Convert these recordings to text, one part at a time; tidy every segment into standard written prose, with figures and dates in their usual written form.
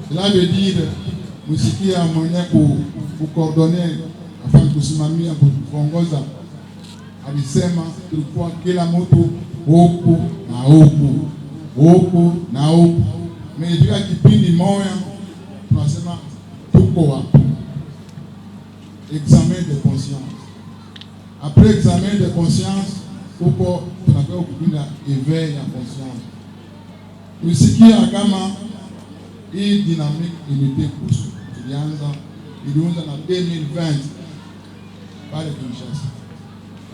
Cela veut dire kusikia mwenye kucoordonner afanye kusimamia kuongoza. Alisema tulikuwa kila mtu huku na huku, huku na huku. Mejua kipindi moja tunasema tuko wapi? Examen de conscience. Après examen de conscience, huko tunapewa kupinda éveil ya conscience. Tusikia kama hii dynamique ilite kuhusu ilianza na 2020 pale Kinshasa.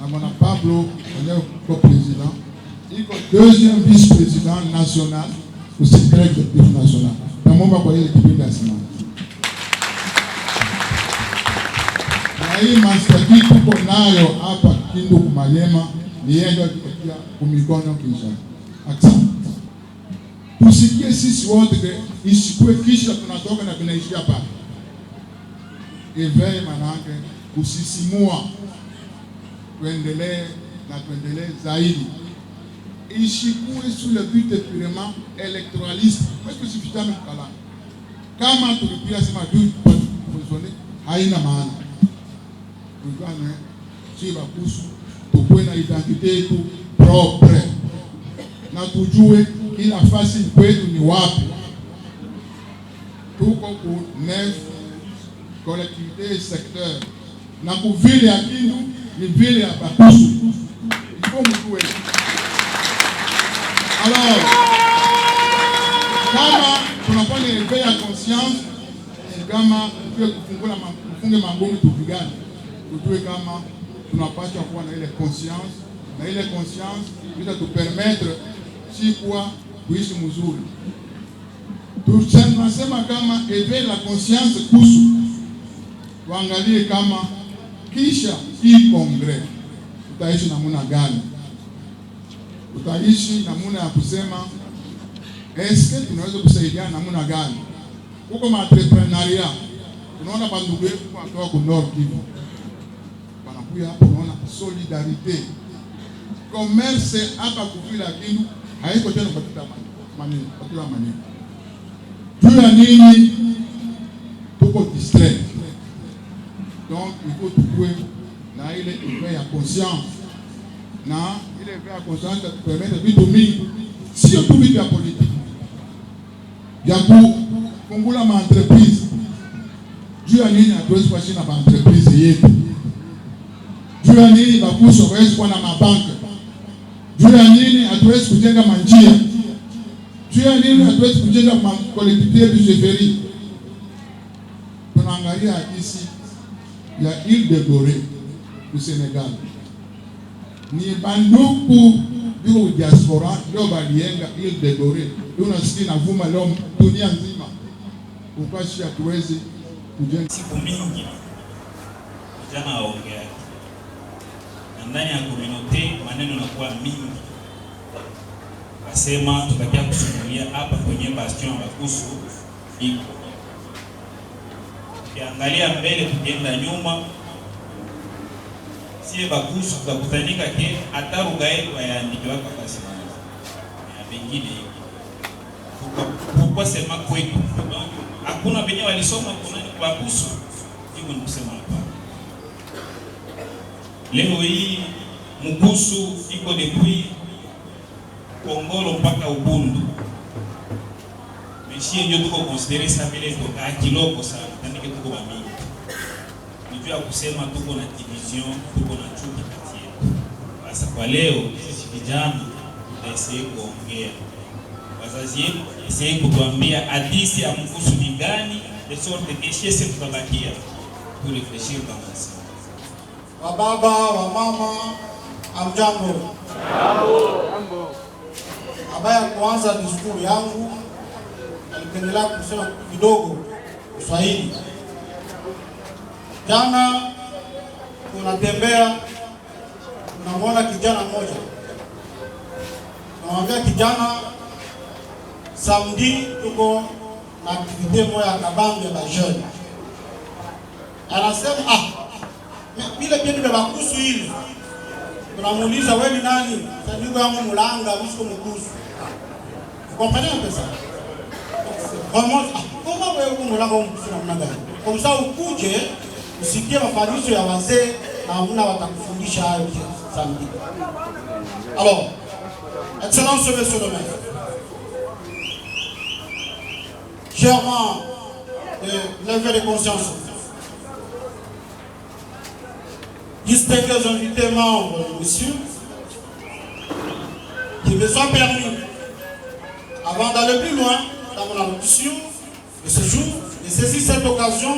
Na bwana Pablo aliyekuwa president, iko deuxième vice-président national au secret exécutif national. Naomba kwa ile kipindi asimame. Na hii mastaki tuko nayo hapa Kindu Kumanyema ni yeye ndio akipatia kumikono Kinshasa. Asante. Tusikie sisi wote isikue kisha tunatoka na tunaishia hapa. Éveil manake kusisimua, tuendelee zaidi. Isikue sous le but de purement électoraliste. Parce que suffisamment kala. Kama tulipia sema tu positionner haina maana. Tukane si bakusu tukue na identité yetu propre. Na tujue kila fasi kwetu ni wapi. Tuko ku 9 collectivités secteur. Na ku vile ya Kindu ni vile ya Bakusu. Il faut mjue. Alors, kama tunafanya éveil ya conscience, kama kufunge mangomu tupigane. Tujue kama tunapaswa kuwa na ile conscience, na ile conscience itatupermettre si kuwa kuishi mzuri. Tunasema kama éveil la conscience kuhusu, tuangalie kama kisha hii kongre tutaishi namna gani? Tutaishi namna ya kusema eske tunaweza kusaidiana namna gani? Huko entrepreneuria tunaona bandugu wetu kwa kwa Nord Kivu wanakuja hapo, tunaona solidarité. Commerce hapa kuvila Kindu haiko tena katika maneno. Juu ya nini tuko distrait? Donc il faut trouver na ile éveil ya conscience. Na ile éveil ya conscience te permettre vitu mingi, sio tu vitu ya politique. Ya kufungula ma entreprise. Juu ya nini hatuwezi kuishi na entreprise yetu? Juu ya nini Bakusu hawezi kuwa na mabanki? Juu ya nini hatuwezi kujenga manjia? Juu ya nini hatuwezi kujenga collectivité de chefferie? Tunaangalia ici ya Île de Gorée au Sénégal. Ni banduku bio diaspora ndio balienga Île de Gorée. Unasikia na vuma leo dunia nzima. Ukashi hatuwezi kujenga. Siku mingi jana waongea ndani ya community, maneno yanakuwa mingi. Asema tutakia kusimulia hapa kwenye bastion ya Bakusu iko. Kiangalia mbele tukienda nyuma, sie Bakusu tutakutanika ke hata lugha yetu yaandikiwa kwa simama. Ya vingine kwa sema kwetu. Hakuna wenye walisoma kuna Bakusu. Hivyo ni kusema hapa. Leo hii Mukusu iko depuis Kongolo mpaka Ubundu. Meshie ndio tuko considérer ça vile toka kiloko sana, tanike tuko mingi. Nijua kusema tuko na division, tuko na chuki kati yetu. Sasa kwa leo sisi vijana tutaisiye kuongea. Wazazi yetu isiye kutuambia hadithi ya Mukusu ni gani, de sorte que sisi tutabakia pour réfléchir dans ça. Wa baba, wa mama, amjambo. Jambo. Abaya kuanza diskuru yangu, alipendelea kusema kidogo Kiswahili. Jana tunatembea, tunamwona kijana mmoja. Tunamwambia kijana, samedi tuko na aktivite moja ya kabambi ya bajoni. Anasema vile pia ni Bakusu hili. Tunamuuliza wewe ni nani? Sanduku yangu Mulanga, msiko Mukusu. Comprenez un peu ça? Comment Comme ça ukuje usikie mafundisho ya wazee na hamna watakufundisha hayo samedi. Alors, Excellence Monsieur le Maire, chèrement de l'éveil de conscience, distingués invités membres de monsieur, qui me sont permis, avant d'aller plus loin dans mon allocution de ce jour, de saisir cette occasion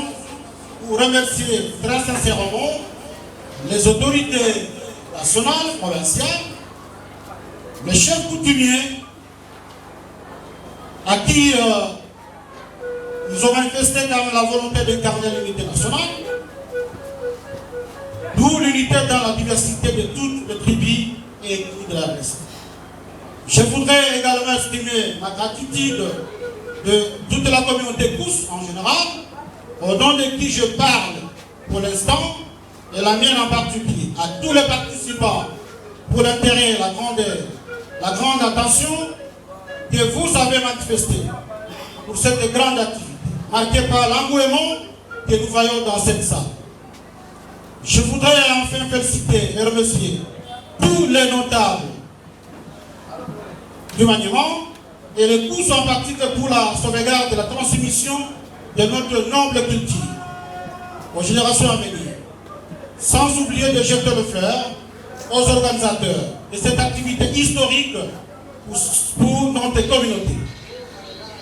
pour remercier très sincèrement les autorités nationales, provinciales, les chefs coutumiers à qui nous ont manifesté quand même la volonté de garder l'unité nationale, d'où l'unité dans la diversité de toutes les tribus et ethnies de la RDC. Je voudrais également exprimer ma gratitude de toute la communauté Kous en général, au nom de qui je parle pour l'instant, et la mienne en particulier, à tous les participants pour l'intérêt et la grande attention que vous avez manifesté pour cette grande activité, marquée par l'engouement que nous voyons dans cette salle. Je voudrais enfin féliciter et remercier tous les notables du maniement et les coûts en particulier pour la sauvegarde de la transmission de notre noble culture aux générations à venir. Sans oublier de jeter le fleur aux organisateurs de cette activité historique pour notre communauté.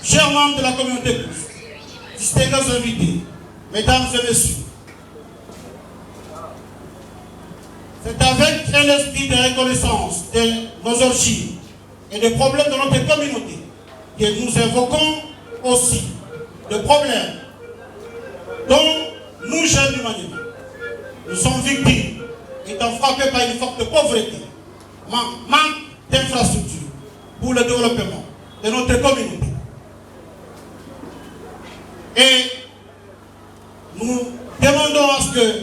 Chers membres de la communauté, distingués invités, mesdames et messieurs, c'est avec un esprit de reconnaissance de nos origines et des problèmes de notre communauté que nous évoquons aussi des problèmes dont nous, jeunes du Maniema, nous sommes victimes, étant frappés par une forte pauvreté, manque d'infrastructures pour le développement de notre communauté. Et nous demandons à ce que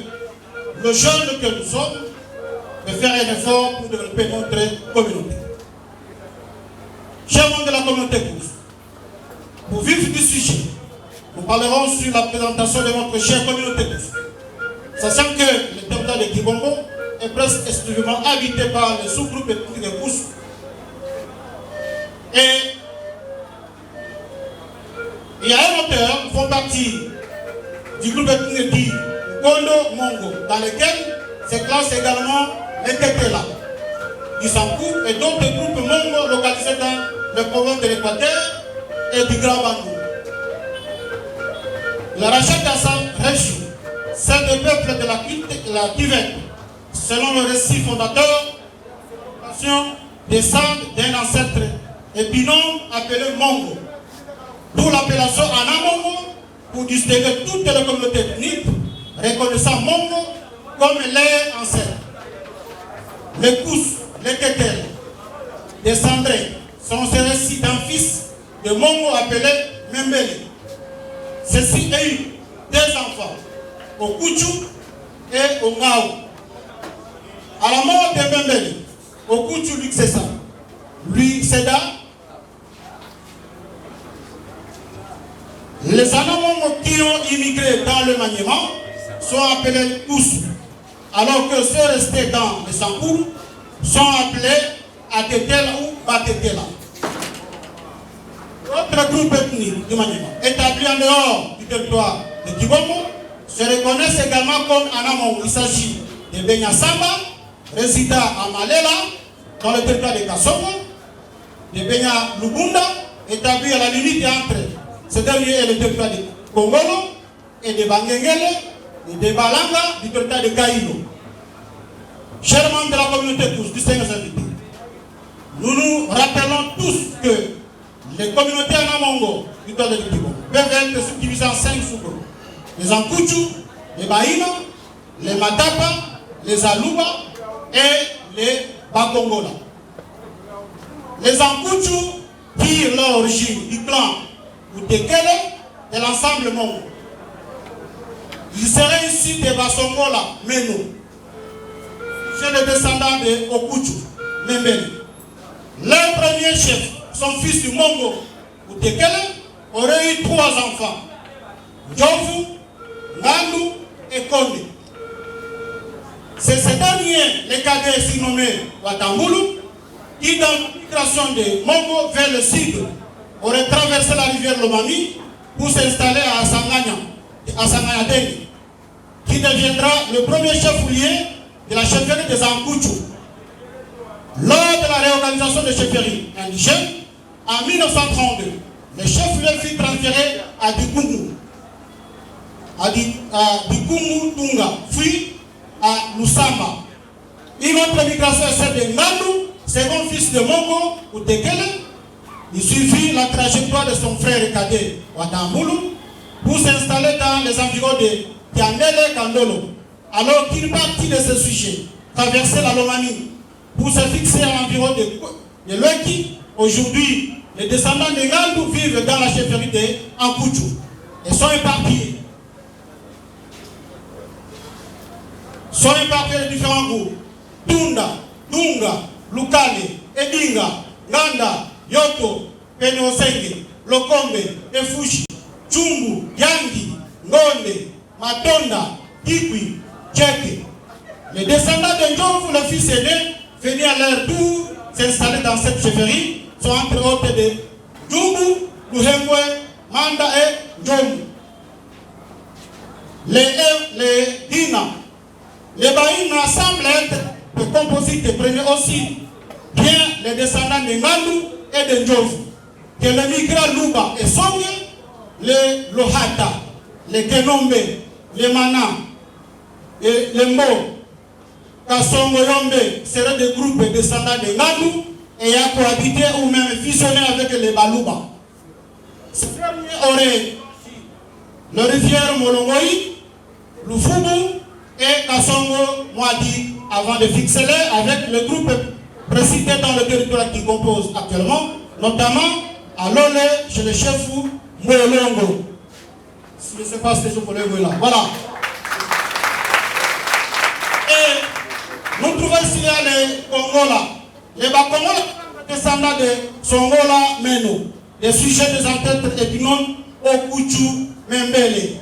le jeune que nous sommes de faire un effort pour développer notre communauté. Chers membres de la communauté Kous, pour vivre du sujet, nous parlerons sur la présentation de notre chère communauté Kous. Sachant que le territoire de Kibongo est presque exclusivement habité par les sous-groupes ethniques de Kous. Et il y a un auteur qui font partie du groupe ethnique dit Kondo Mongo, dans lequel se classe également les Tetela, du Sankou et d'autres groupes Mongo localisés dans le province de l'Équateur et du Grand Bandou. Il rachète à sa région celle des peuples de la Kivette, selon le récit fondateur, descendent d'un ancêtre épinant appelé Mongo, d'où l'appellation Anamongo pour distinguer toutes les communautés ethniques, reconnaissant Mongo comme leur ancêtre. Les Kous, les Ketel, descendraient sont ces récits d'un fils de Mongo appelé Membele. Ceci a eu deux enfants, Okuchu et Ongao. À la mort de Membele, Okuchu lui céda. Les Anamongo qui ont immigré dans le Maniema sont appelés Kous, alors que ceux restés dans les Sankour sont appelés Atetela ou Batetela. Autre groupe ethnique du Maniema, établi en dehors du territoire de Kibongo, se reconnaissent également comme Anamongo. Il s'agit de Benya-Samba, résident à Malela, dans le territoire de Kassongo, de Benya-Lubunda, établi à la limite entre ce dernier et le territoire de Kongolo, et de Bangengele, et de Balanga, du territoire de Kaïlo. Chers membres de la communauté tous, distingués invités, nous nous rappelons tous que les communautés Anamongo du territoire de Kibongo peuvent être subdivisées en 5 sous-groupes. Les Ankuchu, les Baïna, les Matapa, les Aluba et les Bakongola. Les Ankuchu tirent leur origine du clan Utekele de l'ensemble Mongo. Ils seraient ici des Basongola, Meno, chez les descendants de Okuchu, Membele. Leur premier chef, son fils du Mongo, Utekele, aurait eu 3 enfants. Ndjovu, Ngandu et Konde. C'est ces derniers, les cadets surnommés Watambulu, qui dans la migration de Mongo vers le sud auraient traversé la rivière Lomami pour s'installer à Sanganyadeni, qui deviendra le premier chef-lieu de la chefferie des Ankuchu. Lors de la réorganisation des chefferies indigènes, en 1932, le chef-lieu fut transféré à Dikungu, Tunga, puis à Lusamba. Une autre migration est celle de Ngandu, second fils de Mongo ou Tekele. Il suivit la trajectoire de son frère cadet Watambulu pour s'installer dans les environs de Tiandele Kandolo, alors qu'une partie de ce sujet traversait la Lomami pour se fixer à l'environ de Lweki. Aujourd'hui, les descendants de Ngandu vivent dans la chefferie de Ankuchu et sont éparpillés. De différents groupes. Tunda, Dunga, Lukale, Edinga, Nganda, Yoto, Penosenge, Lokombe, Efushi, Chumbu, Yangi, Ngonde, Matonda, Kikwi, Tcheke. Les descendants de Ndjovu, le fils aîné, venus à leur tour s'installer dans cette chefferie, sont entre autres de Djumbu, Luhembwe, Manda et Ndjovu. Les Dina, les Baïna semblent être des composites et prenaient aussi bien les descendants de Ngandu et de Ndjovu que les migrants Luba et Songe, les Lohata, les Kenombe, les Mana et les Mbo, Kasongo Yombe seraient des groupes descendants de Ngandu et à cohabité ou même fusionné avec les Baluba. Ces derniers auraient le rivière Molongoi, Lufubu et Kasongo Mwadi avant de fixer avec le groupe précité dans le territoire qui compose actuellement, notamment à Lole chez le chef Mwelongo. Je ne sais pas ce que je voulais voir là. Voilà. Et nous trouvons ici les Congola. Les Bakongola, descendants de Songola Meno, des sujets des ancêtres Epinon, Okuchu, Membele.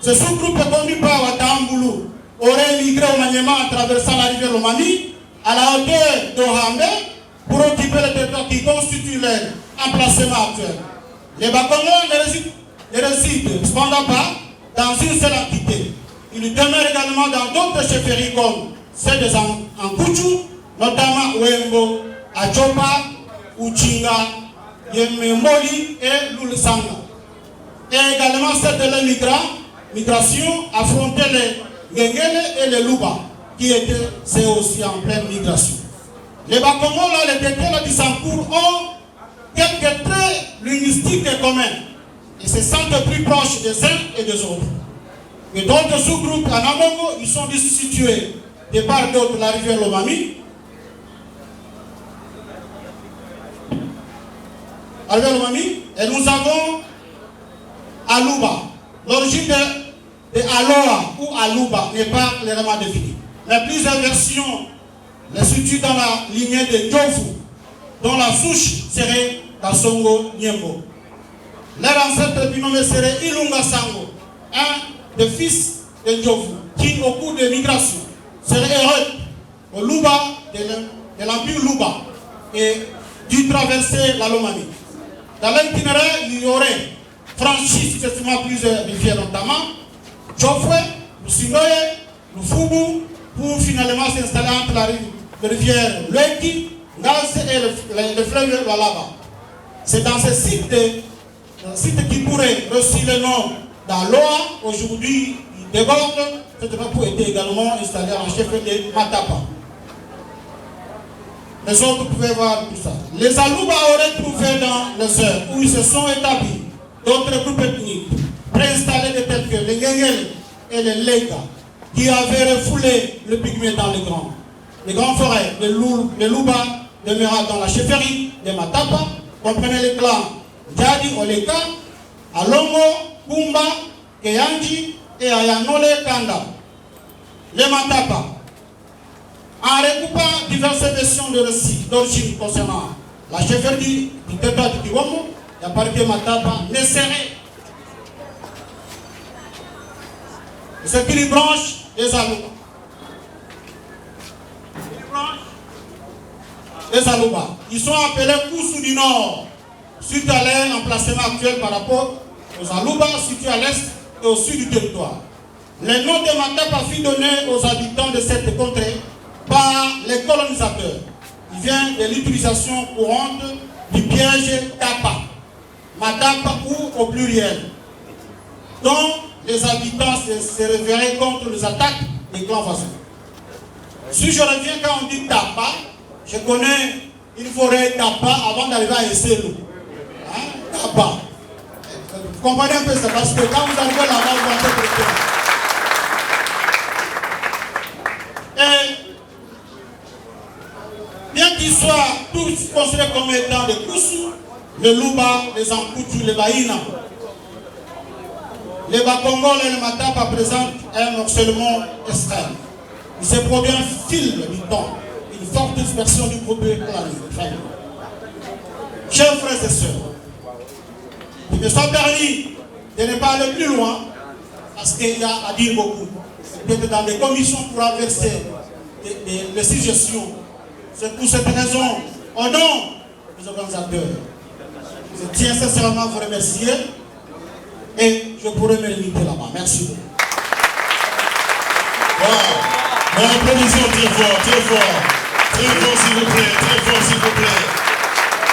Ce sous-groupe conduit par Watambulu aurait migré au Maniema en traversant la rivière Lomami à la hauteur d'Ohambe pour occuper le territoire qui constitue leur emplacement actuel. Les Bakongo ne résident cependant pas dans une seule entité. Ils demeurent également dans d'autres chefferies comme celles des Ankuchu, notamment Wembo, Achopa, Uchinga, Yememoli et Lulusanga. Et également celles de l'immigration affrontaient les Ngengele et les Luba, qui étaient c'est aussi en pleine migration. Les Bakongo, les Tekele du Sankour ont quelques traits linguistiques communs et se sentent plus proches des uns et des autres. Et d'autres sous-groupes en Amongo, ils sont situés de part et d'autre de la rivière Lomami. Et nous avons Aluba. L'origine de Aloa ou Aluba n'est pas clairement définie. Mais plusieurs versions les situent dans la lignée de Ndjovu, dont la souche serait Kasongo Nyembo. Leur ancêtre binommé serait Ilunga Sango, un des fils de Ndjovu, qui au cours des migrations serait heureux au Luba de l'empire Luba et dû traverser la Lomami. Dans l'itinéraire, il y aurait franchi successivement plusieurs rivières, notamment Djofwe, Lusingoye, Lufubu, pour finalement s'installer entre les rivières Lweki, Ngase et le fleuve Walaba. C'est dans ce site qui pourrait reçu le nom d'Aloa, aujourd'hui il déborde, cette pour était également installé en chef de Matapa. Les autres pouvaient voir tout ça. Les Aluba auraient trouvé dans les heures où ils se sont établis d'autres groupes ethniques préinstallés de tels que les Ngengel et les Lega, qui avaient refoulé le pygmée dans les grandes forêts. Les Luba demeuraient dans la chefferie de Matapa, comprenaient les clans Jadi Oleka, Alongo, Kumba, Keyanji et Ayanole Kanda. Les Matapa, en recoupant diverses versions de récits d'origine concernant la chefferie du territoire du Kiwomo, il apparaît que Matapa ne serait C'est Billy Branche des Alouba. Les Alouba. Ils sont appelés Koussou du Nord, suite à leur emplacement actuel par rapport aux Alouba situés à l'est et au sud du territoire. Le nom de Matapa fut donné aux habitants de cette contrée par les colonisateurs. Il vient de l'utilisation courante du piège Tapa, Matapa ou au pluriel, dont les habitants se réveilleraient contre les attaques des clans voisins. Si je reviens quand on dit Tapa, je connais une forêt Tapa avant d'arriver à Esselo. Hein? Tapa. Vous comprenez un peu ça parce que quand vous arrivez là-bas, vous allez préparer. Et bien qu'ils soient tous considérés comme étant des Koussou, les Louba, les Ankoutou, les Baïna, les Bakongol et les Matapa présentent un morcellement extrême. Il se produit un fil du temps, une forte dispersion du groupe clanique. Chers frères et sœurs, il me soit permis de ne pas aller plus loin parce qu'il y a à dire beaucoup. Peut-être dans les commissions pour verser des suggestions. C'est pour cette raison, au nom des organisateurs, je tiens sincèrement à vous remercier et je pourrais me limiter là-bas. Merci. Wow. Bon, applaudissons très fort, très fort. Très fort s'il vous plaît, très fort s'il vous plaît.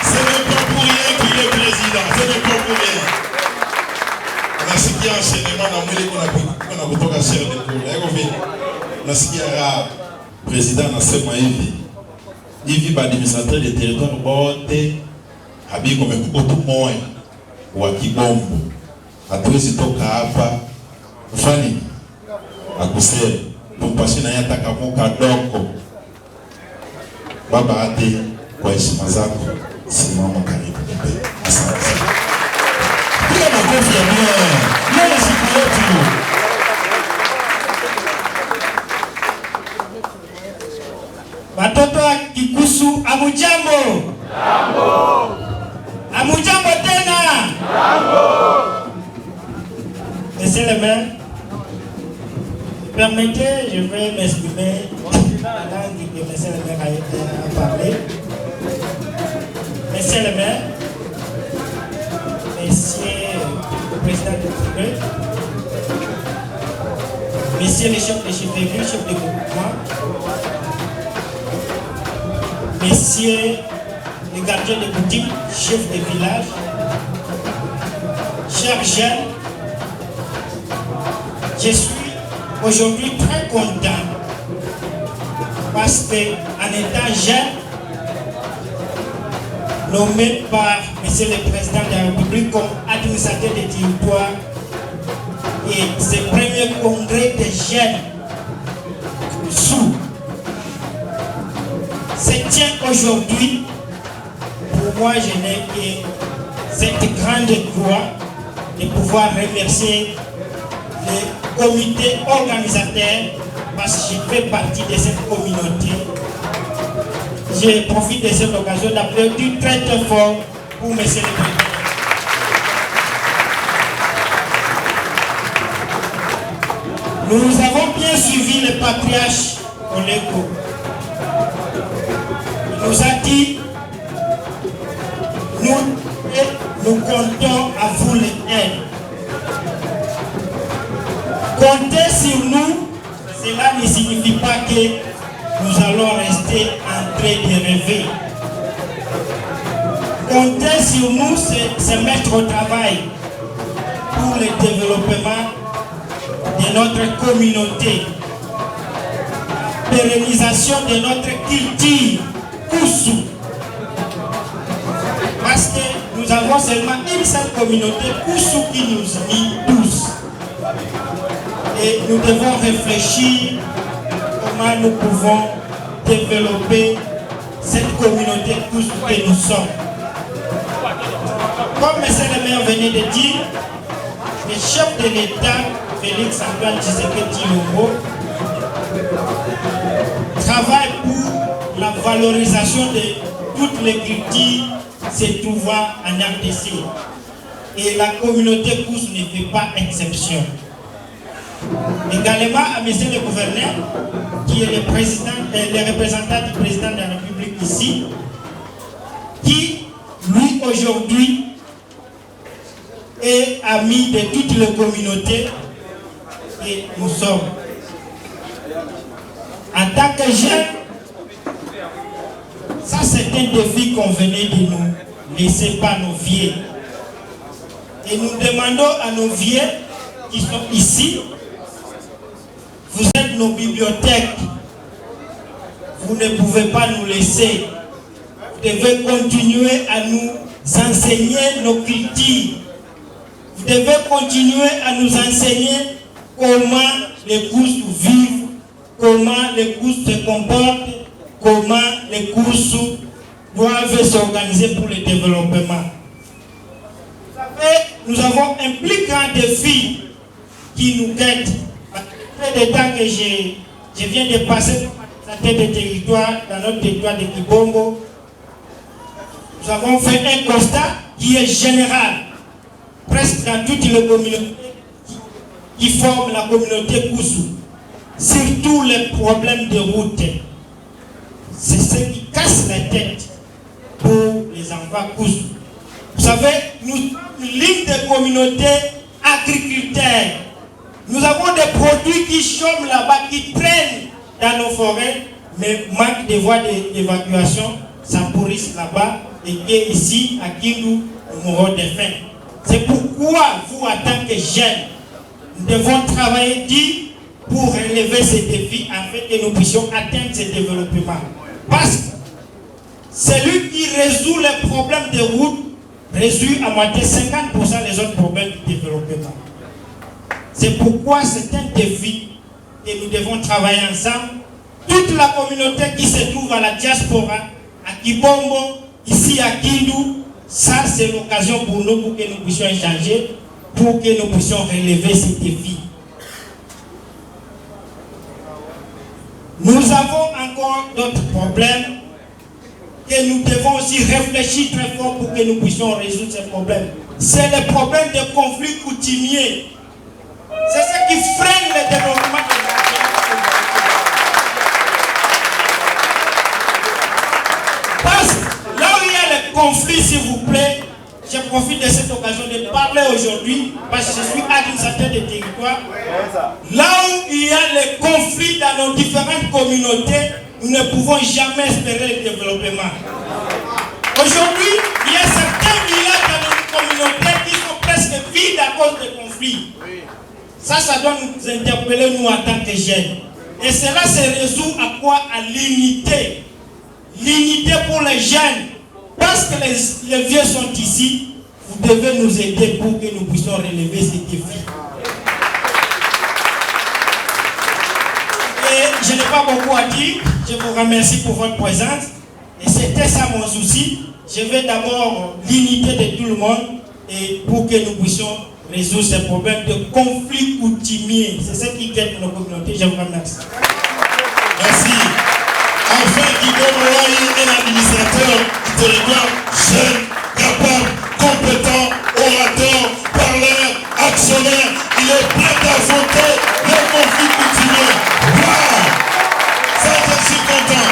Ce n'est pas pour rien qu'il est président, ce n'est pas pour rien. Nasikia enchaînement na mwili kuna kutoka chef de kule. Eko vipi? Nasikia président nasema hivi ba administrateur de territoire bote habiko mekuko tu moyo wa Kibombo. Hatuwezi toka hapa kufanya akusema tumpashe na yata kamuka doko. Baba ate kwa heshima zako simama karibu. Asante. Piga makofi ya Bwana. Leo siku yetu. Watoto wa Kikusu, amujambo. Jambo. Amujambo tena. Jambo. Monsieur le maire, permettez, je vais m'exprimer dans la langue que monsieur le maire a parlé. Monsieur le maire, Monsieur le président du Congrès, Monsieur le chef de chefferie, chef de groupement, Messieurs les gardiens de boutique, chef de village, chers jeunes, je suis aujourd'hui très content parce qu'en étant jeune, nommé par Monsieur le Président de la République comme administrateur des territoires et ce premier congrès des jeunes sous se tient aujourd'hui. Pour moi, je n'ai que cette grande joie de pouvoir remercier les comités organisateurs parce que je fais partie de cette communauté. Je profite de cette occasion d'applaudir très très fort pour M. le Président. Nous avons bien suivi le patriarche Oleko. Il nous a dit, nous comptons à vous les aides. Compter sur nous, cela ne signifie pas que nous allons rester en train de rêver. Compter sur nous, c'est se mettre au travail pour le développement de notre communauté, pérennisation de notre culture, Koussou. Parce que nous avons seulement une seule communauté, Koussou, qui nous unit tous. Et nous devons réfléchir comment nous pouvons développer cette communauté Koussou que nous sommes. Comme M. le maire venait de dire, le chef de l'État, Félix Antoine Tshisekedi Tshilombo, travaille pour la valorisation de toutes les cultures se trouvant en RDC. Et la communauté Koussou ne fait pas exception. Également à monsieur le gouverneur, qui est le représentant du président de la République ici, qui, lui, aujourd'hui, est ami de toutes les communautés et nous sommes. En tant que jeunes, ça c'est un défi qu'on venait de nous laisser par nos vieux. Et nous demandons à nos vieux qui sont ici, vous êtes nos bibliothèques, vous ne pouvez pas nous laisser. Vous devez continuer à nous enseigner nos cultures. Vous devez continuer à nous enseigner comment les courses vivent, comment les courses se comportent, comment les courses doivent s'organiser pour le développement. Vous savez, nous avons un plus grand défi qui nous guette. Après le temps que je viens de passer la tête de territoire, dans notre territoire de Kibongo, nous avons fait un constat qui est général, presque dans toutes les communautés qui forment la communauté Koussou. Surtout les problèmes de route. C'est ce qui casse la tête pour les enfants Koussou. Vous savez, nous sommes une ligne de communauté agriculteurs. Nous avons des produits qui chôment là-bas, qui traînent dans nos forêts, mais manque de voies d'évacuation, ça pourrisse là-bas, et ici, à Kindu, nous mourons de faim. C'est pourquoi vous, en tant que jeunes, nous devons travailler dur pour relever ces défis afin que nous puissions atteindre ce développement. Parce que celui qui résout les problèmes de route résout à moitié 50% les autres problèmes du développement. C'est pourquoi c'est un défi que nous devons travailler ensemble. Toute la communauté qui se trouve à la diaspora, à Kibongo, ici à Kindu, ça c'est l'occasion pour nous pour que nous puissions échanger, pour que nous puissions relever ces défis. Nous avons encore d'autres problèmes que nous devons aussi réfléchir très fort pour que nous puissions résoudre ces problèmes. C'est le problème des conflits coutumiers. C'est ce qui freine le développement de la société. Parce que là où il y a les conflits, s'il vous plaît, je profite de cette occasion de parler aujourd'hui, parce que je suis administrateur de territoire. Là où il y a les conflits dans nos différentes communautés, nous ne pouvons jamais espérer le développement. Aujourd'hui, il y a certains villages dans nos communautés qui sont presque vides à cause des conflits. Ça doit nous interpeller, nous, en tant que jeunes. Et cela se résout à quoi? À l'unité. L'unité pour les jeunes. Parce que les vieux sont ici, vous devez nous aider pour que nous puissions relever ces défis. Et je n'ai pas beaucoup à dire. Je vous remercie pour votre présence. Et c'était ça mon souci. Je veux d'abord l'unité de tout le monde et pour que nous puissions résoudre ces problèmes de conflits coutumiers. C'est ce qui guette nos communautés. Je vous remercie. Merci. Enfin, Guillaume Roy est l'administrateur du territoire jeune, capable, compétent, orateur, parleur, actionnaire. Il est prêt à affronter les conflits coutumiers. Waouh! Ça, je suis content.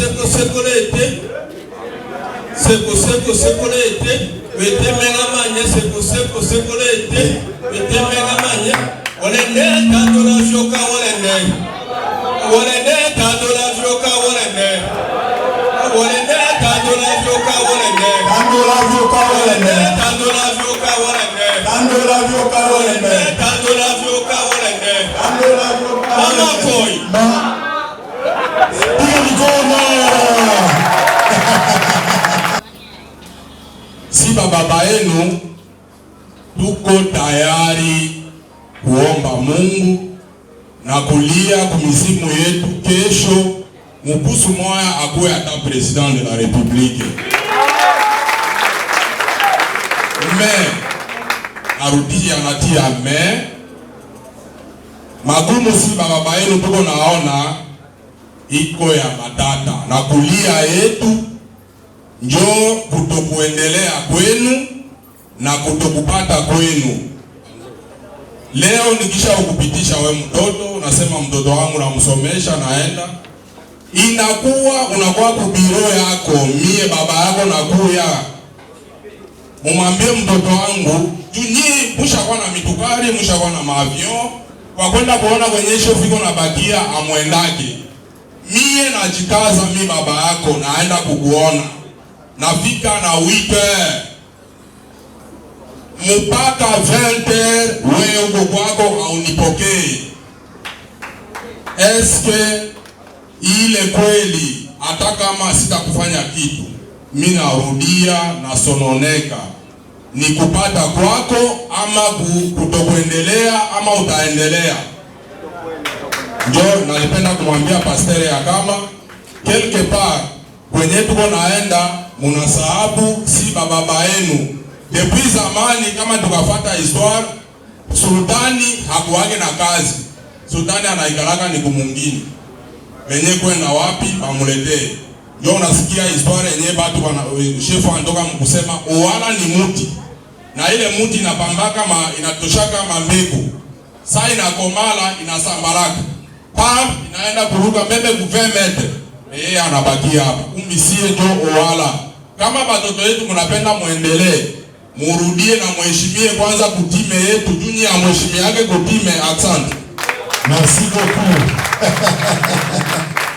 seko seko lete. Seko seko seko lete. Wete menga manye seko seko seko lete. Wete menga manye. Olende tandola joka olende. Olende tandola joka olende. Olende tandola joka olende. Tandola joka olende. Tandola joka olende. Tandola joka olende. Tandola joka olende. Tandola joka Mama koi. Si baba yenu tuko tayari kuomba Mungu na kulia kumizimu yetu kesho mubusu moya akuwe ata president de la republique. Mais arudi anatia mais magumu si baba yenu tuko naona iko ya matata na kulia yetu njoo kutokuendelea kwenu na kutokupata kwenu. Leo nikisha ukupitisha we mtoto, nasema mtoto wangu namsomesha naenda, inakuwa unakuwa kubiro yako, mie baba yako nakuya mumwambie mtoto wangu junyi mushakuwa na mitukari, mushakuwa na maavion kwa kwenda kuona kwenye shofiko na bakia amwendake. Mie najikaza mi baba yako naenda kukuona, nafika na 8h mpaka 20h wewe uko kwako haunipokei. Eske ile kweli hata kama sitakufanya kitu mimi narudia na sononeka ni kupata kwako ama kutokuendelea ama utaendelea? Ndio nalipenda kumwambia pastor ya kama quelque part kwenye tuko naenda munasahabu si baba yenu. Depuis zamani kama tukafuata histoire, sultani hakuwage na kazi. Sultani anaikalaka ni kumungini. Wenye kwenda wapi bamuletee. Ndio unasikia histoire yenyewe watu wana shefu anatoka mkusema oala ni muti. Na ile muti inapambaka inatoshaka mbegu. Saa inakomala inasambaraka. Pam inaenda kuruka mbebe ku 20 metre. Yeye anabakia hapa. Umisie ndio oala. Kama watoto wetu mnapenda muendelee, murudie na mheshimie kwanza kutime yetu, dunia ya mheshimie yake kutime. Asante. Merci beaucoup.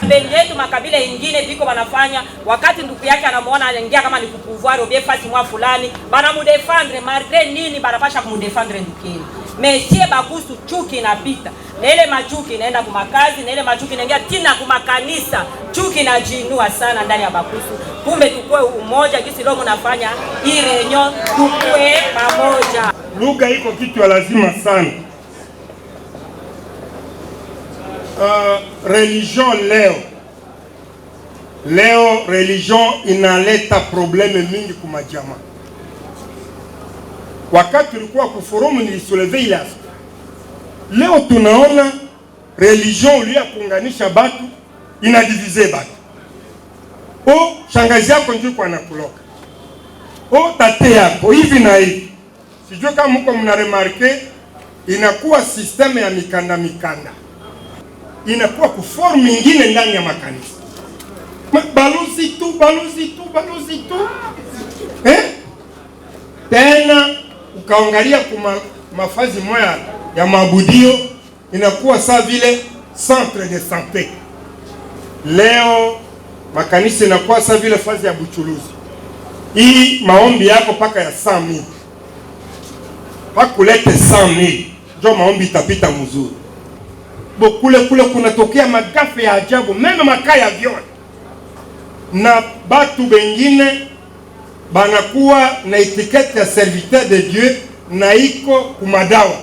Bengi yetu makabila ingine biko wanafanya wakati ndugu yake anamuona anaingia kama ni kupouvoir ou bien fasi mwa fulani bana mudefendre malgré nini banapasha kumudefendre ndukeni. Mesie bakusu chuki inapita. Na ile machuki inaenda kumakazi, na ile machuki inaingia tina kumakanisa. Chuki inajinua sana ndani ya bakusu. Kumbe tukue umoja kisi leo mnafanya hii renyo tukue pamoja. Lugha iko kitu ya lazima sana. Religion leo religion inaleta probleme mingi kumajama. Wakati tulikuwa kuforumu nilisoleve ile aspect. Leo tunaona religion ulia kuunganisha batu inadivize batu. O shangazi yako ndio kwa nakuloka. O tate yako hivi na hivi. Sijui kama mko mna remarke inakuwa system ya mikanda. Inakuwa kuform nyingine ndani ya makanisa. Balozi tu. Tena ukaangalia kuma mafazi moya ya mabudio inakuwa saa vile centre de santé. Leo makanisa inakuwa saa vile fazi ya buchuluzi. Hii maombi yako paka ya 100,000. Pakulete 100,000. Ndio maombi itapita mzuri. Kule kunatokea magafe ya ajabu, meme makaya vyote. Na batu bengine banakuwa na etikete ya serviteur de Dieu na iko kumadawa.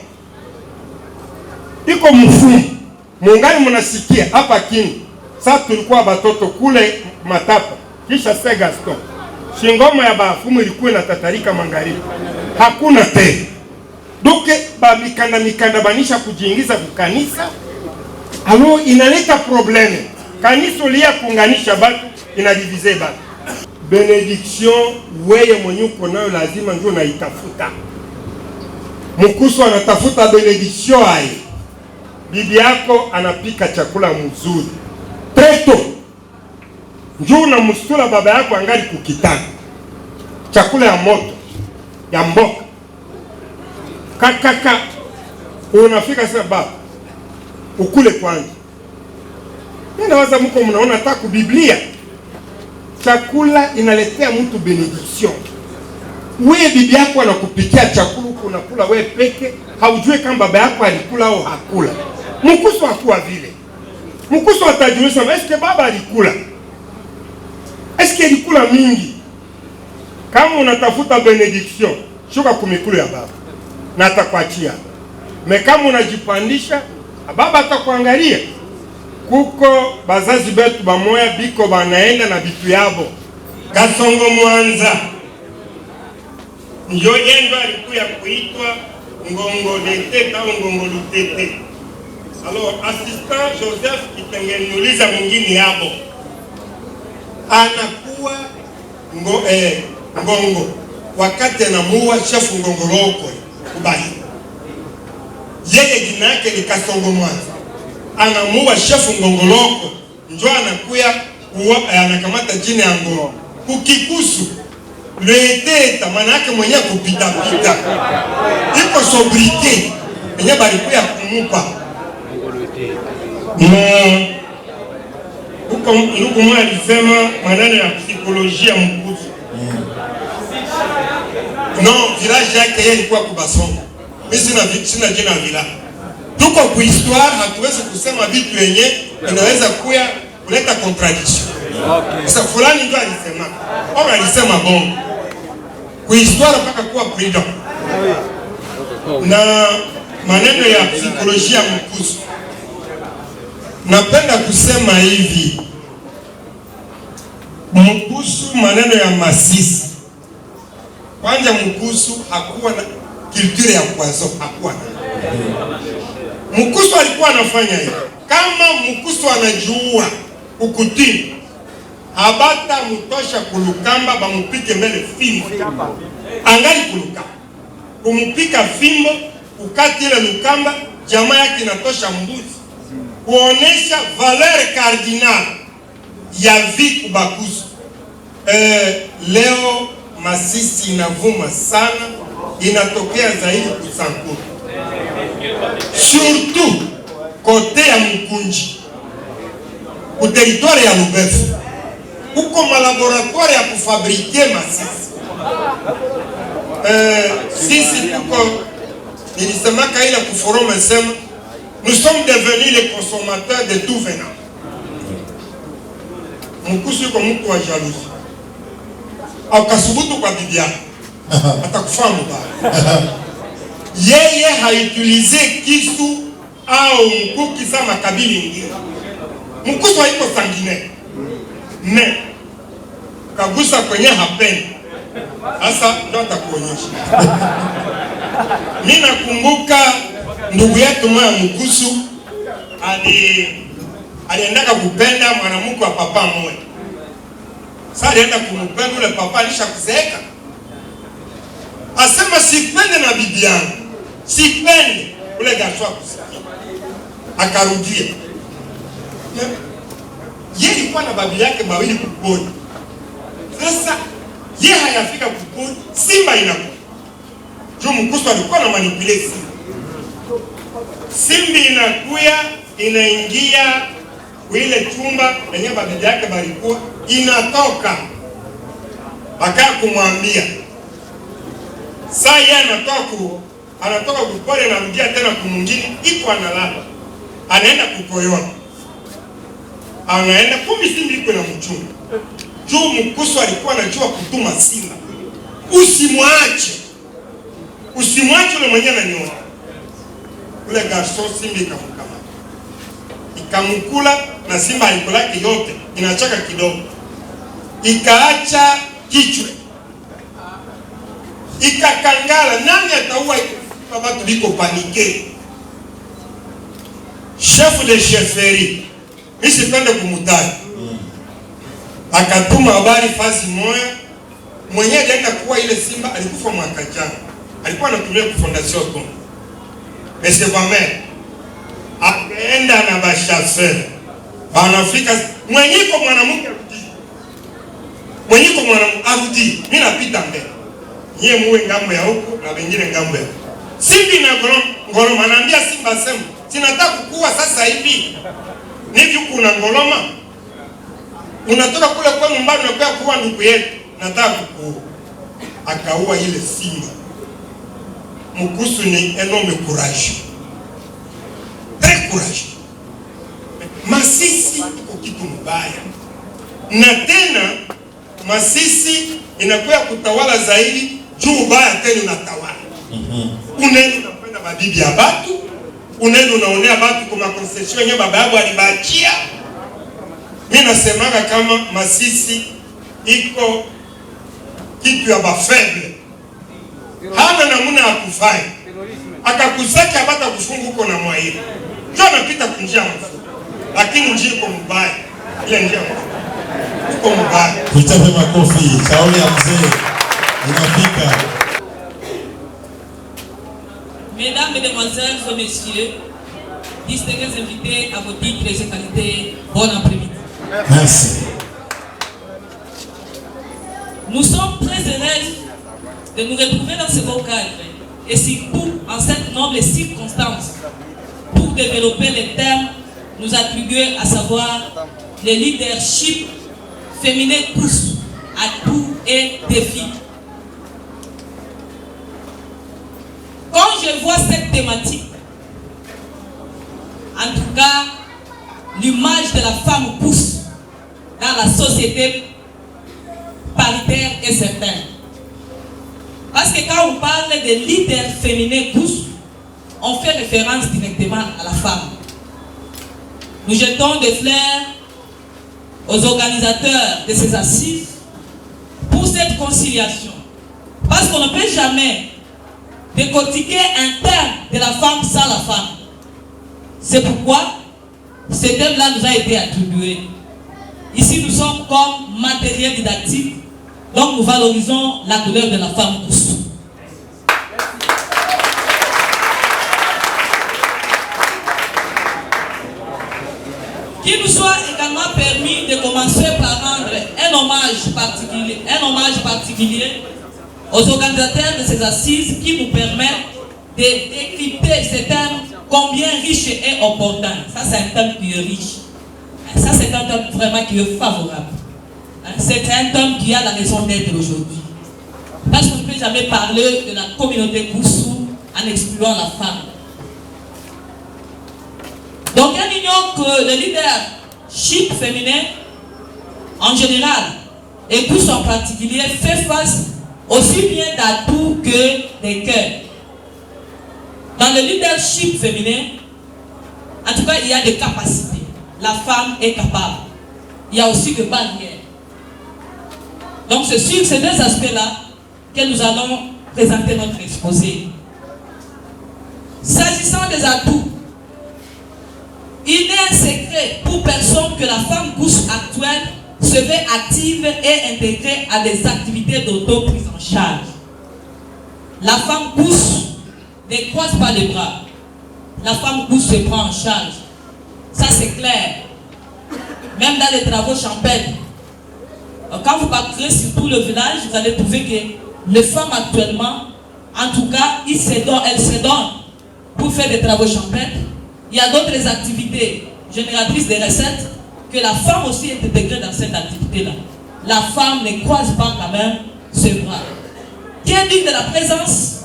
Iko mfumu. Mungani mnasikia hapa kini. Sasa tulikuwa batoto kule Matapa. Kisha Saint Gaston. Shingoma ya bafumu ilikuwa inatatarika magharibi. Hakuna te. Duke ba mikanda banisha kujiingiza kukanisa. Alo inaleta probleme. Kanisa lia kuunganisha batu inadivize batu. Benediction weye mwenye uko nayo lazima ndio naitafuta. Mkusu anatafuta benediction hai. Bibi yako anapika chakula mzuri. Preto. njoo na msula baba yako angali kukitana chakula ya moto ya mboka kakaka, unafika sasa baba ukule kwanza. Nawaza mko mnaona hata ku Biblia chakula inaletea mtu benediction. Wewe bibi yako anakupikia chakula huko unakula wewe peke, haujui kama baba yako alikula au hakula. Mkusu hakuwa vile. Mkusu atajulisha eske baba alikula, eske alikula mingi. Kama unatafuta benediction, shuka kumikulu ya baba na atakuachia. Kama unajipandisha, baba atakuangalia. Kuko bazazi betu bamoya biko banaenda na bitu yabo Kasongo Mwanza, njo yendo alikuya kuitwa Ngongo Lete au Ngongo Lutete. Alors assistant Joseph Kitengenuliza mwingine yabo anakuwa Ngongo wakati anamuua chef Ngongoloko kubahi. Yeye jina yake ni Kasongo Mwanza, anamuua chef Ngongoloko, njo anakuya anakamata jina ya Ngongoloko kukikusu Lete, maana yake mwenye kupita pita iko sobriquet yenye balikuya kumupa huko. Ndugu mmoja alisema maneno ya psikolojia Mkusu. No, village yake yeye ilikuwa Kubasongo. Mimi sina jina village. Tuko ku histoire, hatuwezi kusema vitu yenye inaweza kuya kuleta contradiction. Sasa fulani ndio alisema, au alisema bongo. Ku histoire mpaka kuwa freedom. Na maneno ya psikolojia Mkusu. Napenda kusema hivi, Mkusu maneno ya Masisi. Kwanza Mkusu hakuwa na culture ya poison, hakuwa na. Mkusu alikuwa anafanya hivi. Kama Mkusu anajua ukutini, habata mutosha kulukamba bamupike mbele fimbo. Angali kulukamba. Kumupika fimbo, ukati ile lukamba, jamaa yake inatosha mbuzi. Kuonesha valeur cardinal ya viku Bakusu. Leo Masisi inavuma sana, inatokea zaidi Kusankuru. Surtout kote ya Mkunji, ku territoire ya Lubefu, huko malaboratoire ya kufabrike Masisi. Sisi tuko, nilisemaka ile kuforoma sema, nous sommes devenus les consommateurs de tout venant. Mkusu yuko mtu wa jalousie. Akasubutu kwa bibi yake. Atakufa mbaya. Yeye hautilize kisu au mkuki za makabili ingine. Mkusu haiko sanguinaire. Mais kagusa kwenye hapendi. Sasa ndio atakuonyesha. Mimi nakumbuka ndugu yetu mmoja Mkusu aliendaka kupenda mwanamke wa papa mmoja. Sasa alienda kumpenda ule papa alishakuzeeka. Asema sipende na bibi yangu. Sipende ule gaswa kusikia. Akarudia. Yeye alikuwa na babi yake mawili kuponi. Sasa yeye hayafika kuponi, simba inakuwa. Juu Mkusu alikuwa na manipulate simba. Simbi inakuya inaingia ile chumba yenye babi yake balikuwa inatoka. Baka kumwambia. Sasa yeye anatoka kupole na rudia tena kumwingine iko analala. Anaenda kukoyoa. Anaenda kumbe simbi iko na mchungu. Juu Mkusu alikuwa anajua kutuma simba. Usimwache. Usimwache yule mwenyewe ananiona. Ule garso simba ikamkama. Ikamkula na simba alikulaki yote, inachaka kidogo. Ikaacha kichwa. Ikakangala, nani ataua watu biko panike. Chef de chefferie, mimi sipende kumutaja. Akatuma habari fasi moja, mwenyewe alienda kuwa ile simba alikufa mwaka jana. Alikuwa anatumia ku fondation Kongo. Monsieur Bamer akaenda na bashafere. Banafika mwenyeko mwanamke Mwenye kwa mwana arudi, mimi napita mbele. Nyie muwe ngambo ya huko na wengine ngambo ya huko. Simbi na ngoloma anaambia Simba sema, sinataka kukua sasa hivi. Nivi kuna ngoloma. Unatoka kule kwa nyumbani na kwa kuwa ndugu yetu, nataka kukua. Akaua ile simba. Mukusu ni énorme courage. Très courage. Masisi iko kitu mbaya. Na tena Masisi inakuwa kutawala zaidi juu baya tena unatawala. Unaenda unapenda mabibi ya batu, unaenda unaonea batu kwa concession yenye baba yao alibachia. Mimi nasemaga kama Masisi iko kitu ya bafeble. Hana namuna ya kufanya. Akakusaki abata kufunga huko na mwaili. Ndio anapita kunjia mfu. Lakini njia iko mbaya. Ile njia iko mbaya. Tuchape makofi. Shauri ya mzee inafika. Mesdames, Mesdemoiselles et Messieurs, distingués invités à vos titres et qualités, bon après-midi. Merci. Nous sommes très heureux de nous retrouver dans ce beau cadre et surtout en cette noble circonstance pour développer les thèmes nous attribués, à savoir le leadership féminin pousse à tout et défi. Quand je vois cette thématique, en tout cas, l'image de la femme pousse dans la société paritaire est certaine. Parce que quand on parle de leader féminin pousse, on fait référence directement à la femme. Nous jetons des fleurs aux organisateurs de ces assises pour cette conciliation. Parce qu'on ne peut jamais décortiquer un thème de la femme sans la femme. C'est pourquoi ce thème-là nous a été attribué. Ici, nous sommes comme matériel didactique, donc nous valorisons la couleur de la femme pousse. Qu'il nous soit également permis de commencer par rendre un hommage particulier aux organisateurs de ces assises qui nous permettent de décrypter ces thèmes combien riches et opportuns. Ça, c'est un thème qui est riche. Ça, c'est un thème vraiment qui est favorable. C'est un thème qui a la raison d'être aujourd'hui. Parce qu'on ne peut jamais parler de la communauté Koussou en excluant la femme. Donc, on ignore que le leadership féminin, en général, et Koussou en particulier, fait face aussi bien d'atouts que des cœurs. Dans le leadership féminin, en tout cas, il y a des capacités. La femme est capable. Il y a aussi des barrières. Donc, c'est sur ces deux aspects-là que nous allons présenter notre exposé. S'agissant des atouts, il n'est un secret pour personne que la femme Koussou actuelle se fait active et intégrée à des activités d'auto-prise en charge. La femme Koussou ne croise pas les bras. La femme Koussou se prend en charge. Ça, c'est clair. Même dans les travaux champêtres. Quand vous parcourez sur tout le village, vous allez trouver que les femmes actuellement, en tout cas, elles se donnent pour faire des travaux champêtres. Il y a d'autres activités génératrices de recettes que la femme aussi est intégrée dans cette activité-là. La femme ne croise pas quand même ses bras. Qui indique de la présence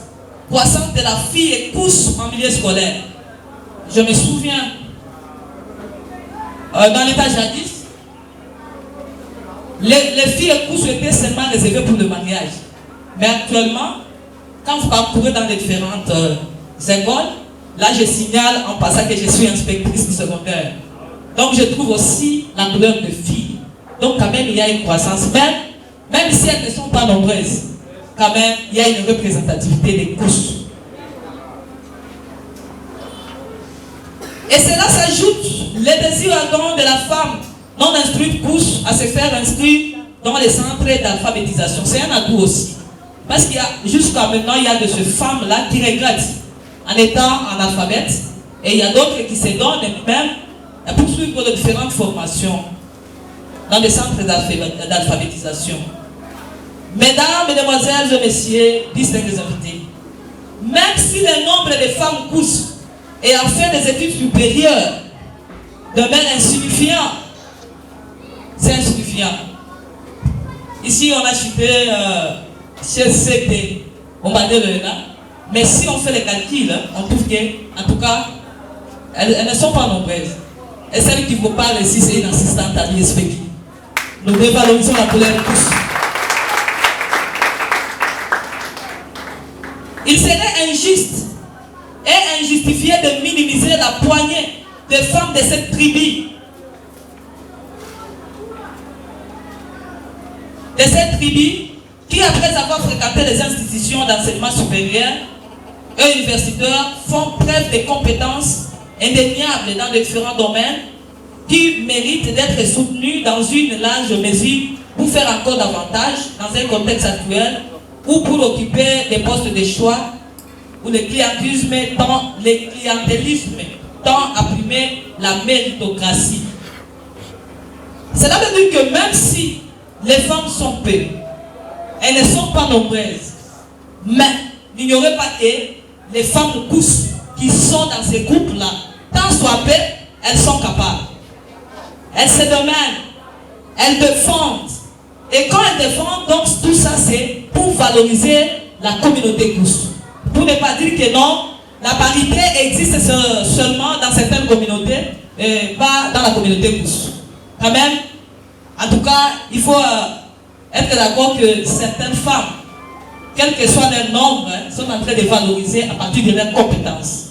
croissante de la fille et Koussou en milieu scolaire. Je me souviens, dans l'état jadis, les filles et Koussou étaient seulement réservées pour le mariage. Mais actuellement, quand vous parcourez dans les différentes écoles, là je signale en passant que je suis inspectrice du secondaire. Donc je trouve aussi la couleur de filles. Donc quand même il y a une croissance. Même si elles ne sont pas nombreuses, quand même il y a une représentativité des Koussou. Et cela s'ajoute le désir ardent de la femme non instruite Koussou à se faire inscrire dans les centres d'alphabétisation. C'est un atout aussi. Parce qu'il y a, jusqu'à maintenant, il y a de ces femmes-là qui regrettent en étant analphabètes. Et il y a d'autres qui se donnent même pour suivre les différentes formations dans les centres d'alphabétisation. Mesdames, Mesdemoiselles et Messieurs, distingués invités, même si le nombre de femmes couches ayant fait des études supérieures demeure insignifiant, c'est insignifiant. Ici, on a cité chez CD, on va dire là, mais si on fait les calculs, on trouve que, en tout cas, elles ne sont pas nombreuses. Et celle qui vous parle ici, c'est une assistante à l'ISPQ. Nous dévalorisons la couleur tous. Il serait injuste et injustifié de minimiser la poignée de femmes de cette tribu. De cette tribu qui, après avoir fréquenté les institutions d'enseignement supérieur et universitaires, font preuve de compétences indéniables dans différents domaines qui méritent d'être soutenus dans une large mesure pour faire encore davantage dans un contexte actuel ou pour occuper des postes de choix où le clientélisme tend à primer la méritocratie. Cela veut dire que même si les femmes sont peu, elles ne sont pas nombreuses, mais n'ignorez pas que les femmes couches qui sont dans ces groupes-là, tant soit peu, elles sont capables. Elles se demandent, elles défendent. Et quand elles défendent, donc tout ça c'est pour valoriser la communauté couche. Pour ne pas dire que non, la parité existe seulement dans certaines communautés, et pas dans la communauté couche. Quand même, en tout cas, il faut être d'accord que certaines femmes, quel que soit leur nombre, sont en train de valoriser à partir de leurs compétences.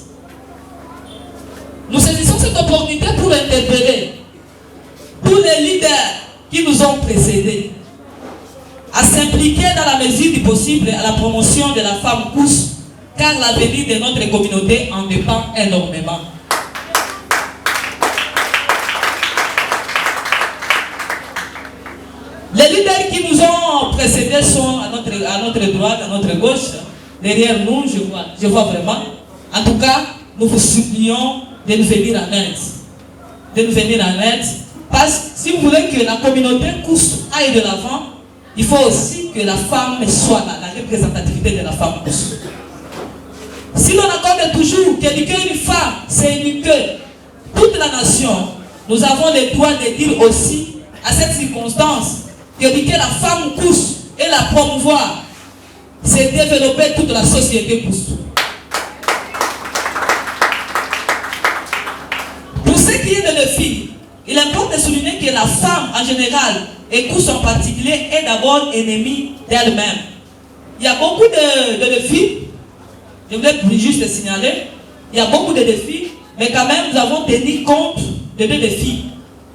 Nous saisissons cette opportunité pour interpeller tous les leaders qui nous ont précédés à s'impliquer dans la mesure du possible à la promotion de la femme couche, car l'avenir de notre communauté en dépend énormément. Les leaders qui nous ont précédés sont à notre droite, à notre gauche, derrière nous, je vois vraiment. En tout cas, nous vous supplions de nous venir en aide. De nous venir en aide. Parce que si vous voulez que la communauté couche aille de l'avant, il faut aussi que la femme soit là, la représentativité de la femme couche. Si l'on accorde toujours qu'éduquer une femme, c'est éduquer toute la nation, nous avons le droit de dire aussi à cette circonstance qu'éduquer la femme couche et la promouvoir, c'est développer toute la société couche. Pour ce qui est de les filles, il importe de souligner que la femme en général et couche en particulier est d'abord ennemie d'elle-même. Il y a beaucoup de filles, je voulais juste signaler, il y a beaucoup de défis, mais quand même nous avons tenu compte de deux défis.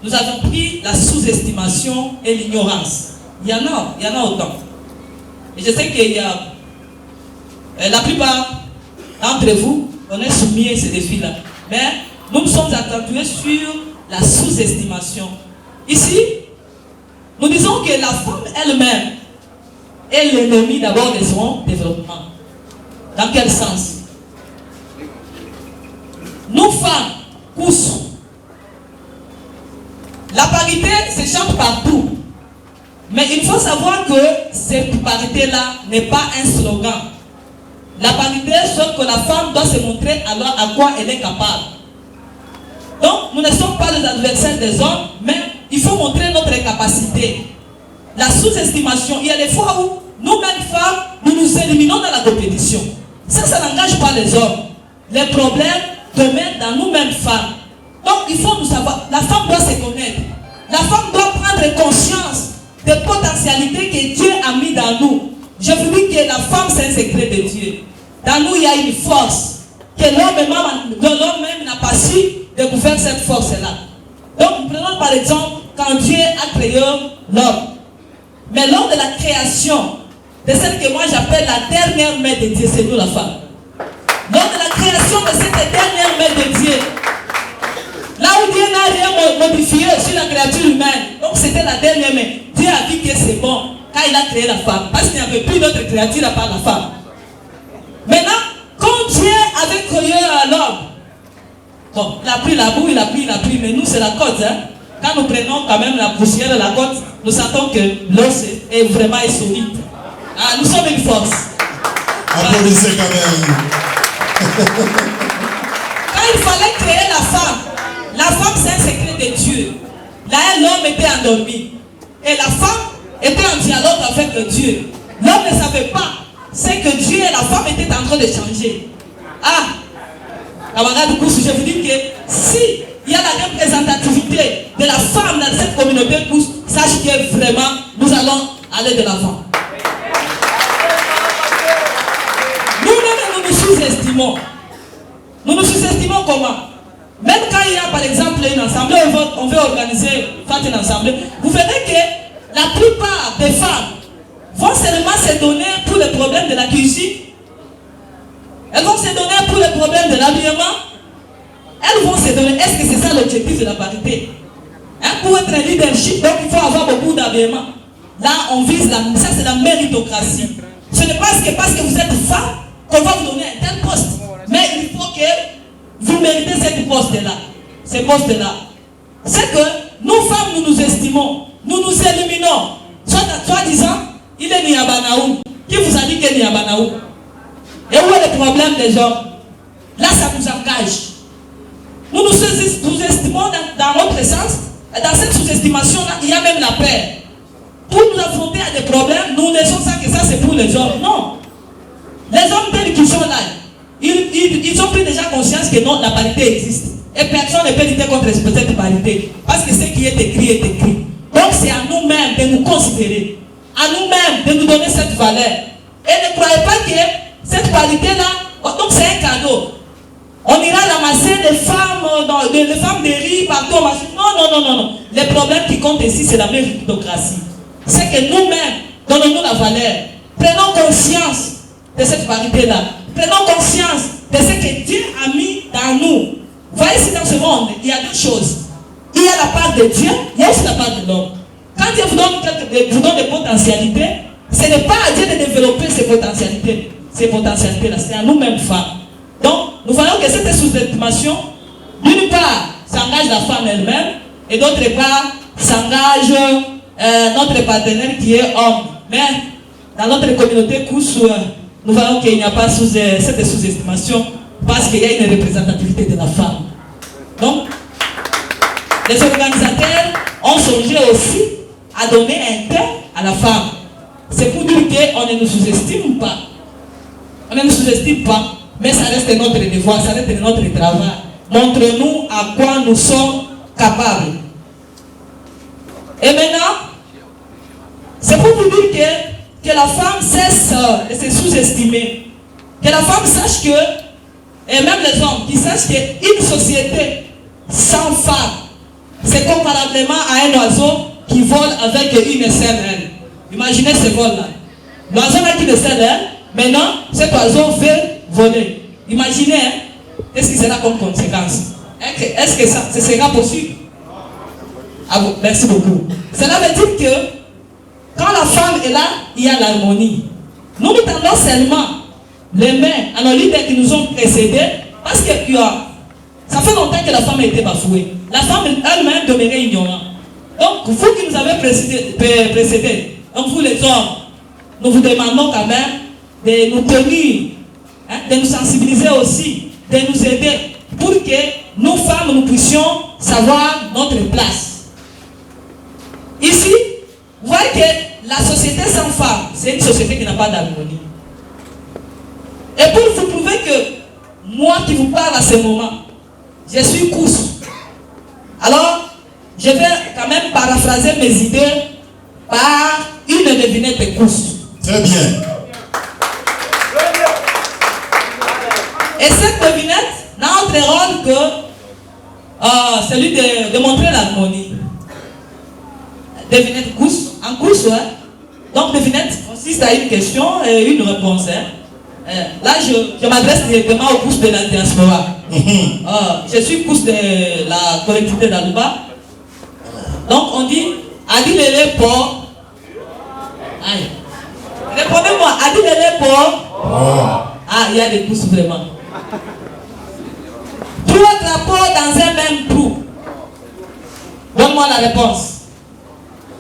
Nous avons pris la sous-estimation et l'ignorance. Il y en a autant. Et je sais qu'il y a la plupart d'entre vous, on est soumis à ces défis-là. Mais nous nous sommes accentués sur la sous-estimation. Ici, nous disons que la femme elle-même est l'ennemi d'abord de son développement. Dans quel sens? Nous femmes, couches, la parité se chante partout. Mais il faut savoir que cette parité-là n'est pas un slogan. La parité, c'est que la femme doit se montrer alors à quoi elle est capable. Donc, nous ne sommes pas les adversaires des hommes, mais il faut montrer notre capacité. La sous-estimation, il y a des fois où nous-mêmes femmes, nous nous éliminons dans la compétition. Ça n'engage pas les hommes. Les problèmes demeurent dans nous-mêmes femmes. Donc, il faut nous savoir, la femme doit se connaître. La femme doit prendre conscience des potentialités que Dieu a mis dans nous. Je vous dis que la femme, c'est un secret de Dieu. Dans nous, il y a une force que l'homme même n'a pas su découvrir cette force-là. Donc, prenons par exemple, quand Dieu a créé l'homme. Mais lors de la création, de celle que moi j'appelle la dernière mère de Dieu, c'est nous la femme. Lors de la création de cette dernière mère de Dieu, là où Dieu n'a rien modifié sur la créature humaine, donc c'était la dernière mère. Dieu a dit que c'est bon quand il a créé la femme, parce qu'il n'y avait plus d'autre créature à part la femme. Maintenant, quand Dieu avait créé l'homme, bon, il a pris la boue, il a pris, mais nous c'est la côte. Hein? Quand nous prenons quand même la poussière de la côte, nous sentons que l'os est vraiment solide. Ah, nous sommes une force. Applaudissez quand même. Quand il fallait créer la femme c'est un secret de Dieu. Là, l'homme était endormi. Et la femme était en dialogue avec Dieu. L'homme ne savait pas. C'est que Dieu et la femme étaient en train de changer. Ah, camarade, du coup, je vous dis que si il y a la représentativité de la femme dans cette communauté, sache que vraiment, nous allons aller de l'avant. Nous nous sous-estimons. Nous nous sous-estimons comment? Même quand il y a par exemple une assemblée, on veut organiser une assemblée, vous verrez que la plupart des femmes vont seulement se donner pour les problèmes de la cuisine. Elles vont se donner pour les problèmes de l'habillement. Elles vont se donner. Est-ce que c'est ça l'objectif de la parité? Pour être un leadership, donc il faut avoir beaucoup d'habillement. Là, on vise ça, c'est la méritocratie. Ce n'est pas parce que vous êtes femme qu'on va vous donner un tel poste. Mais il faut que vous méritez ce poste-là. Ces postes-là. C'est que nous femmes, nous nous estimons. Nous nous éliminons. Soit disant, il est Niabanaou. Qui vous a dit qu'il est Niabanaou? Et où est le problème des hommes? Là, ça nous engage. Nous nous sous-estimons dans notre sens. Et dans cette sous-estimation-là, il y a même la peur. Pour nous affronter à des problèmes, nous laissons ça que ça c'est pour les hommes. Non. Les hommes tels qu'ils sont là, ils ont pris déjà conscience que non, la parité existe. Et personne ne peut lutter contre cette parité. Parce que ce qui est écrit est écrit. Donc c'est à nous-mêmes de nous considérer. À nous-mêmes de nous donner cette valeur. Et ne croyez pas que cette parité-là, donc c'est un cadeau. On ira ramasser des femmes, les femmes de riz partout. Non. Les problèmes qui comptent ici, c'est la méritocratie. C'est que nous-mêmes, donnons-nous la valeur. Prenons conscience de cette parité-là. Prenons conscience de ce que Dieu a mis dans nous. Vous voyez, ici dans ce monde, il y a deux choses. Il y a la part de Dieu, il y a aussi la part de l'homme. Quand Dieu vous donne des potentialités, ce n'est pas à Dieu de développer ces potentialités-là. C'est à nous-mêmes femmes. Donc, nous voyons que cette sous-estimation, d'une part, s'engage la femme elle-même, et d'autre part, s'engage notre partenaire qui est homme. Mais dans notre communauté Koussou, nous voyons qu'il n'y a pas cette sous-estimation parce qu'il y a une représentativité de la femme. Donc, les organisateurs ont songé aussi à donner un temps à la femme. C'est pour dire qu'on ne nous sous-estime pas. On ne nous sous-estime pas, mais ça reste notre devoir, ça reste notre travail. Montre-nous à quoi nous sommes capables. Et maintenant, c'est pour vous dire que la femme cesse de se sous-estimer. Que la femme sache que, et même les hommes, qui sachent qu'une société sans femme, c'est comparablement à un oiseau qui vole avec une seule aile. Imaginez ce vol-là. L'oiseau n'a qu'une seule aile, maintenant, cet oiseau veut voler. Imaginez, qu'est-ce qui sera comme conséquence? Est-ce que ça sera possible? Ah bon, merci beaucoup. Cela veut dire que quand la femme est là, il y a l'harmonie. Nous tendons seulement les mains à nos leaders qui nous ont précédés parce que ça fait longtemps que la femme a été bafouée. La femme elle-même demeurait ignorante. Donc, vous qui nous avez précédés, donc vous les hommes, nous vous demandons quand même de nous tenir, de nous sensibiliser aussi, de nous aider pour que nous femmes, nous puissions savoir notre place. Ici, vous voyez que la société sans femmes, c'est une société qui n'a pas d'harmonie. Et pour vous prouver que moi qui vous parle à ce moment, je suis Koussou. Alors, je vais quand même paraphraser mes idées par une devinette de Koussou. Très bien. Et cette devinette n'a autre rôle que celui de montrer l'harmonie. Devinette Koussou, en Koussou, hein? Donc devinette consiste à une question et une réponse. Hein? Là, je m'adresse directement au Koussou de la diaspora. Je suis Koussou de la collectivité d'Alouba. Donc on dit Adilele pour. Aïe. Répondez-moi, Adilele pour. Ah, il y a des Koussou vraiment. 3 drapeaux dans un même trou. Donne-moi la réponse.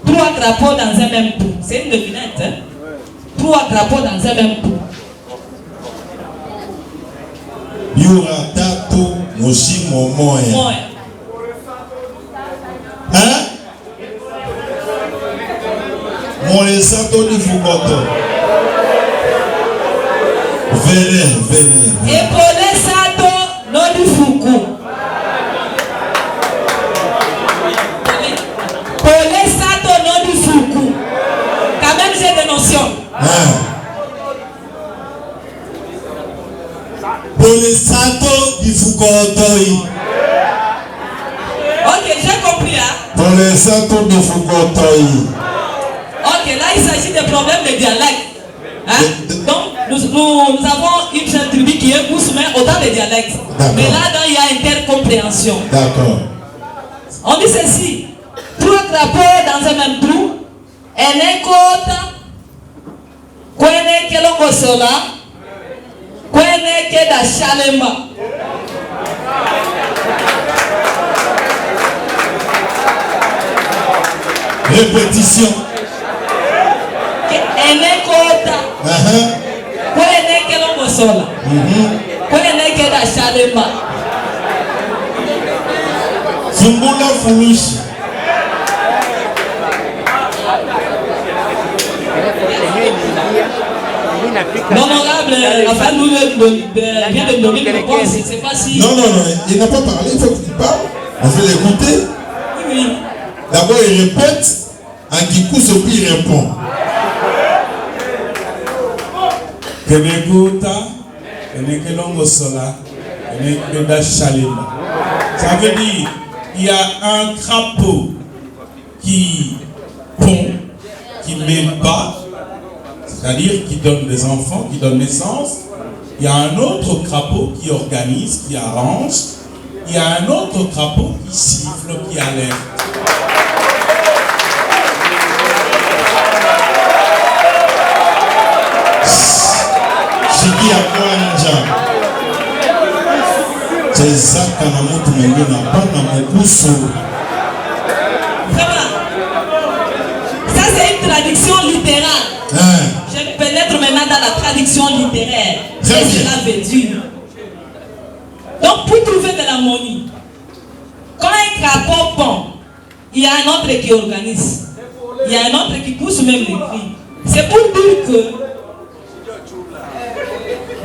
3 drapeaux dans un même trou. C'est une devinette. Hein? 3 drapeaux dans un même trou. Yura tatu mushimo moya. Hein? Mole santo di fukoto. Vere. Epole sato no di fuku. Pole sato no di fuku. Quand même j'ai des notions. Pole santo di fukoto. Ok, j'ai compris hein. Pole santo di fukoto. Ok, là il s'agit des problèmes de dialecte. Hein? Donc nous avons une seule tribu qui est pousse, mais autant de dialectes. Mais là-dedans il y a intercompréhension. D'accord. On dit ceci. 3 drapeaux dans un même trou. Ene kota. Kwene kelongo sola. Kwene keda shalemba. Répétition. Ene kota. Kwene kelongo sola. Kwene keda shalemba. Zumbula furushi. L'honorable, enfin nous vient de donner une réponse, je ne sais pas si... Non, il n'a pas parlé, il faut qu'il parle. On veut l'écouter. Oui. D'abord il répète, en Kikou puis il répond. Kenekuta, Kenekelongo Sola, Kenekeda Shalema. Ça veut dire il y a un crapaud qui pond, qui met bas, c'est-à-dire qui donne des enfants, qui donne naissance. Il y a un autre crapaud qui organise, qui arrange. Il y a un autre crapaud qui siffle, qui alerte. Shiki ya kwanja. Chezaka na mutu mwingine hapana mkusu. Ça c'est une traduction littérale. Je vais pénètre maintenant dans la traduction littéraire. Qu'est-ce que cela veut dire? Donc pour trouver de l'harmonie, quand un crapaud pond, il y a un autre qui organise. Il y a un autre qui pousse même les cris. C'est pour dire que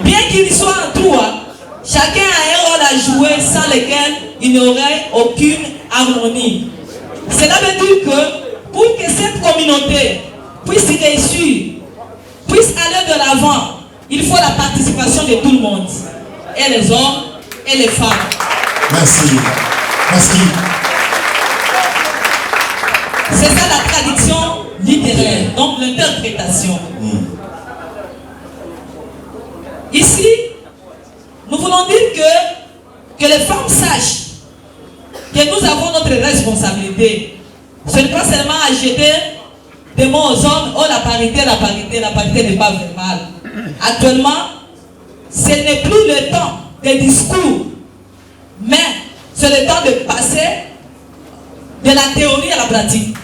bien qu'il soit en trois, chacun a un rôle à jouer sans lequel il n'y aurait aucune harmonie. Cela veut dire que pour que cette communauté puisse réussir, puisse aller de l'avant, il faut la participation de tout le monde. Et les hommes et les femmes. Merci. C'est ça la traduction littéraire, donc l'interprétation. Ici, nous voulons dire que les femmes sachent que nous avons notre responsabilité. Ce n'est pas seulement à jeter des mots aux hommes, oh la parité n'est pas verbale. Actuellement, ce n'est plus le temps des discours, mais c'est le temps de passer de la théorie à la pratique.